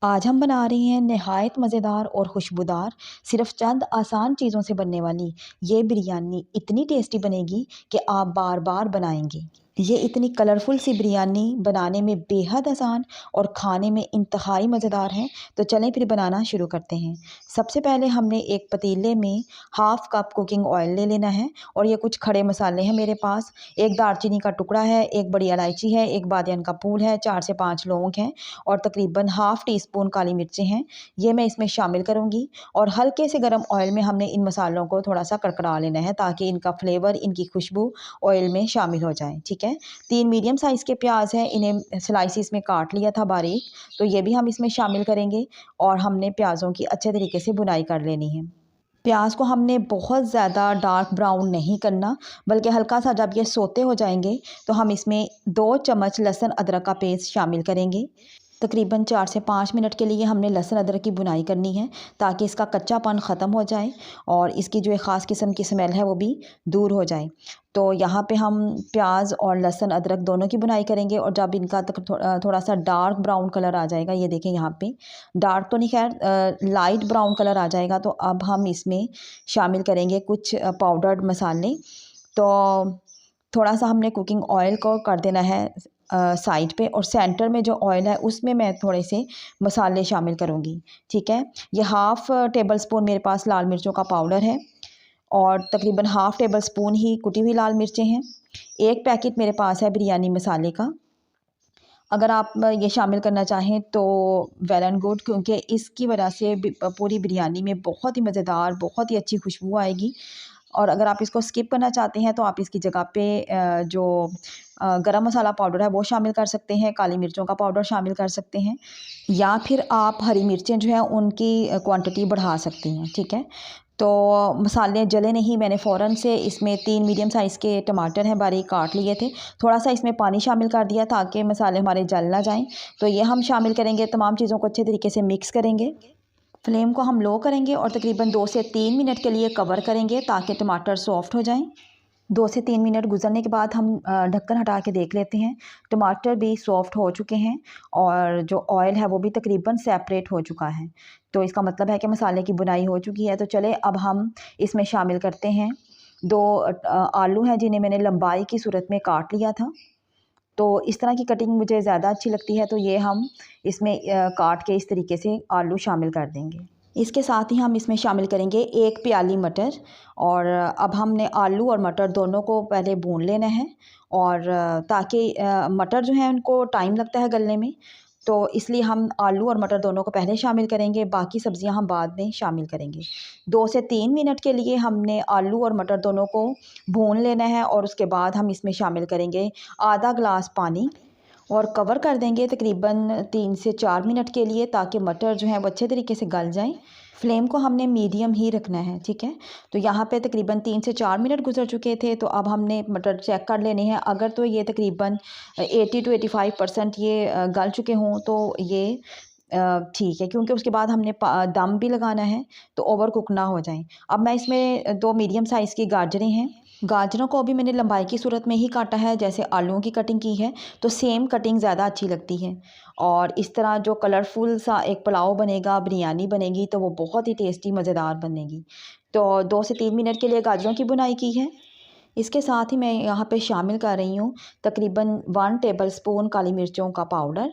आज हम बना रहे हैं नहायत मज़ेदार और खुशबूदार सिर्फ चंद आसान चीज़ों से बनने वाली ये बिरयानी इतनी टेस्टी बनेगी कि आप बार बार बनाएंगे। ये इतनी कलरफुल सी बिरयानी बनाने में बेहद आसान और खाने में इंतहाई मज़ेदार है। तो चलें फिर बनाना शुरू करते हैं। सबसे पहले हमने एक पतीले में हाफ़ कप कुकिंग ऑयल ले लेना है और ये कुछ खड़े मसाले हैं मेरे पास। एक दालचीनी का टुकड़ा है, एक बड़ी इलायची है, एक बादियान का फूल है, 4 से 5 लौंग हैं और तकरीबन हाफ़ टी स्पून काली मिर्चें हैं। ये मैं इसमें शामिल करूँगी और हल्के से गर्म ऑयल में हमने इन मसालों को थोड़ा-सा कड़कड़ा लेना है ताकि इनका फ्लेवर, इनकी खुशबू ऑयल में शामिल हो जाए, ठीक है? 3 मीडियम साइज़ के प्याज़ हैं, इन्हें स्लाइसिस में काट लिया था बारीक, तो ये भी हम इसमें शामिल करेंगे और हमने प्याज़ों की अच्छे तरीके से भुनाई कर लेनी है। प्याज को हमने बहुत ज़्यादा डार्क ब्राउन नहीं करना, बल्कि हल्का सा जब ये सोते हो जाएंगे तो हम इसमें 2 चम्मच लहसुन अदरक का पेस्ट शामिल करेंगे। तकरीबन 4 से 5 मिनट के लिए हमने लहसुन अदरक की भुनाई करनी है ताकि इसका कच्चापन ख़त्म हो जाए और इसकी जो एक ख़ास किस्म की स्मेल है वो भी दूर हो जाए। तो यहाँ पे हम प्याज और लहसुन अदरक दोनों की भुनाई करेंगे और जब इनका थोड़ा सा डार्क ब्राउन कलर आ जाएगा, ये देखें यहाँ पे डार्क तो नहीं, खैर लाइट ब्राउन कलर आ जाएगा, तो अब हम इसमें शामिल करेंगे कुछ पाउडर्ड मसाले। तो थोड़ा सा हमने कुकिंग ऑयल को कर देना है साइड पे और सेंटर में जो ऑयल है उसमें मैं थोड़े से मसाले शामिल करूँगी, ठीक है? ये हाफ़ टेबल स्पून मेरे पास लाल मिर्चों का पाउडर है और तकरीबन हाफ़ टेबल स्पून ही कुटी हुई लाल मिर्चें हैं। एक पैकेट मेरे पास है बिरयानी मसाले का। अगर आप ये शामिल करना चाहें तो वेल एंड गुड, क्योंकि इसकी वजह से पूरी बिरयानी में बहुत ही मज़ेदार, बहुत ही अच्छी खुशबू आएगी। और अगर आप इसको स्किप करना चाहते हैं तो आप इसकी जगह पे जो गरम मसाला पाउडर है वो शामिल कर सकते हैं, काली मिर्चों का पाउडर शामिल कर सकते हैं या फिर आप हरी मिर्चें जो हैं उनकी क्वांटिटी बढ़ा सकती हैं, ठीक है? तो मसाले जले नहीं, मैंने फ़ौरन से इसमें 3 मीडियम साइज़ के टमाटर हैं बारीक काट लिए थे। थोड़ा-सा इसमें पानी शामिल कर दिया ताकि मसाले हमारे जल ना जाएँ। तो ये हम शामिल करेंगे, तमाम चीज़ों को अच्छे तरीके से मिक्स करेंगे। फ्लेम को हम लो करेंगे और तकरीबन 2 से 3 मिनट के लिए कवर करेंगे ताकि टमाटर सॉफ़्ट हो जाएँ। 2 से 3 मिनट गुज़रने के बाद हम ढक्कन हटा के देख लेते हैं। टमाटर भी सॉफ़्ट हो चुके हैं और जो ऑयल है वो भी तकरीबन सेपरेट हो चुका है। तो इसका मतलब है कि मसाले की बुनाई हो चुकी है। तो चलें अब हम इसमें शामिल करते हैं 2 आलू हैं जिन्हें मैंने लंबाई की सूरत में काट लिया था। तो इस तरह की कटिंग मुझे ज़्यादा अच्छी लगती है, तो ये हम इसमें काट के इस तरीके से आलू शामिल कर देंगे। इसके साथ ही हम इसमें शामिल करेंगे 1 प्याली मटर और अब हमने आलू और मटर दोनों को पहले भून लेना है और ताकि मटर जो है उनको टाइम लगता है गलने में, तो इसलिए हम आलू और मटर दोनों को पहले शामिल करेंगे, बाकी सब्ज़ियां हम बाद में शामिल करेंगे। 2 से 3 मिनट के लिए हमने आलू और मटर दोनों को भून लेना है और उसके बाद हम इसमें शामिल करेंगे आधा ग्लास पानी और कवर कर देंगे तकरीबन 3 से 4 मिनट के लिए ताकि मटर जो है वो अच्छे तरीके से गल जाएं। फ्लेम को हमने मीडियम ही रखना है, ठीक है? तो यहाँ पे तकरीबन 3 से 4 मिनट गुजर चुके थे, तो अब हमने मटर चेक कर लेने हैं। अगर तो ये तकरीबन 80 टू 85% ये गल चुके हों तो ये ठीक है, क्योंकि उसके बाद हमने दम भी लगाना है तो ओवर कुक ना हो जाएं। अब मैं इसमें 2 मीडियम साइज़ की गाजरें हैं, गाजरों को भी मैंने लंबाई की सूरत में ही काटा है जैसे आलूओं की कटिंग की है, तो सेम कटिंग ज़्यादा अच्छी लगती है और इस तरह जो कलरफुल सा एक पुलाव बनेगा, बिरयानी बनेगी तो वो बहुत ही टेस्टी मज़ेदार बनेगी। तो 2 से 3 मिनट के लिए गाजरों की बुनाई की है। इसके साथ ही मैं यहाँ पे शामिल कर रही हूँ तकरीबन 1 टेबल स्पून काली मिर्चों का पाउडर।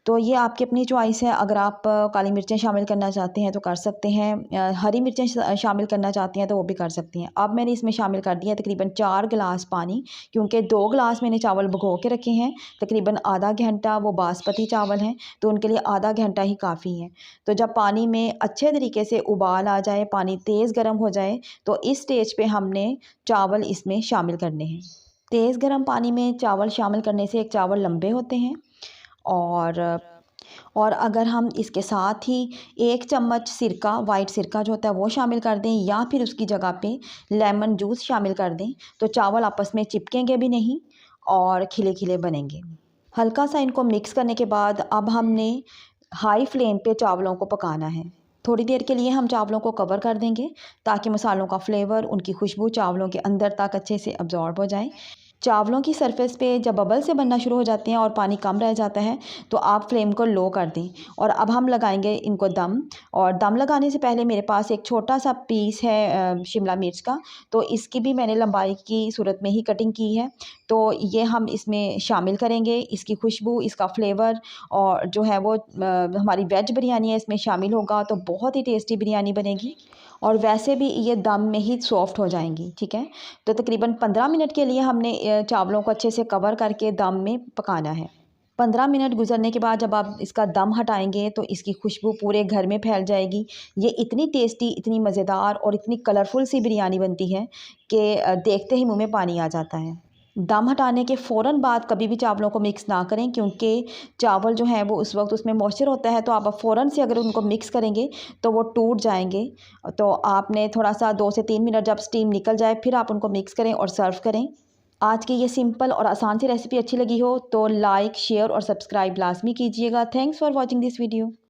तो ये आपकी अपनी चॉइस है, अगर आप काली मिर्चें शामिल करना चाहते हैं तो कर सकते हैं, हरी मिर्चें शामिल करना चाहते हैं तो वो भी कर सकती हैं। अब मैंने इसमें शामिल कर दिया तकरीबन 4 गिलास पानी, क्योंकि 2 गिलास मैंने चावल भिगो के रखे हैं, तकरीबन आधा घंटा वो बासमती चावल हैं, तो उनके लिए आधा घंटा ही काफ़ी है। तो जब पानी में अच्छे तरीके से उबाल आ जाए, पानी तेज़ गर्म हो जाए, तो इस स्टेज पे हमने चावल इसमें शामिल करने हैं। तेज़ गर्म पानी में चावल शामिल करने से एक चावल लंबे होते हैं और अगर हम इसके साथ ही 1 चम्मच सिरका, वाइट सिरका जो होता है वो शामिल कर दें या फिर उसकी जगह पे लेमन जूस शामिल कर दें, तो चावल आपस में चिपकेंगे भी नहीं और खिले-खिले बनेंगे। हल्का सा इनको मिक्स करने के बाद अब हमने हाई फ्लेम पे चावलों को पकाना है। थोड़ी देर के लिए हम चावलों को कवर कर देंगे ताकि मसालों का फ्लेवर, उनकी खुशबू चावलों के अंदर तक अच्छे से अब्ज़ॉर्ब हो जाए। चावलों की सरफेस पे जब बबल से बनना शुरू हो जाते हैं और पानी कम रह जाता है तो आप फ्लेम को लो कर दें। और अब हम लगाएंगे इनको दम। और दम लगाने से पहले मेरे पास एक छोटा सा पीस है शिमला मिर्च का, तो इसकी भी मैंने लंबाई की सूरत में ही कटिंग की है। तो ये हम इसमें शामिल करेंगे, इसकी खुशबू, इसका फ्लेवर और जो है वो हमारी वेज बिरयानी है इसमें शामिल होगा, तो बहुत ही टेस्टी बिरयानी बनेगी। और वैसे भी ये दम में ही सॉफ्ट हो जाएंगी, ठीक है। तो तकरीबन 15 मिनट के लिए हमने चावलों को अच्छे से कवर करके दम में पकाना है। 15 मिनट गुजरने के बाद जब आप इसका दम हटाएंगे तो इसकी खुशबू पूरे घर में फैल जाएगी। ये इतनी टेस्टी, इतनी मज़ेदार और इतनी कलरफुल सी बिरयानी बनती है कि देखते ही मुंह में पानी आ जाता है। दम हटाने के फ़ौरन बाद कभी भी चावलों को मिक्स ना करें, क्योंकि चावल जो हैं वो उस वक्त उसमें मॉइस्चर होता है, तो आप फ़ौरन से अगर उनको मिक्स करेंगे तो वो टूट जाएंगे। तो आपने थोड़ा सा 2 से 3 मिनट जब स्टीम निकल जाए फिर आप उनको मिक्स करें और सर्व करें। आज की ये सिंपल और आसान सी रेसिपी अच्छी लगी हो तो लाइक, शेयर और सब्सक्राइब लाजमी कीजिएगा। Thanks for watching this video.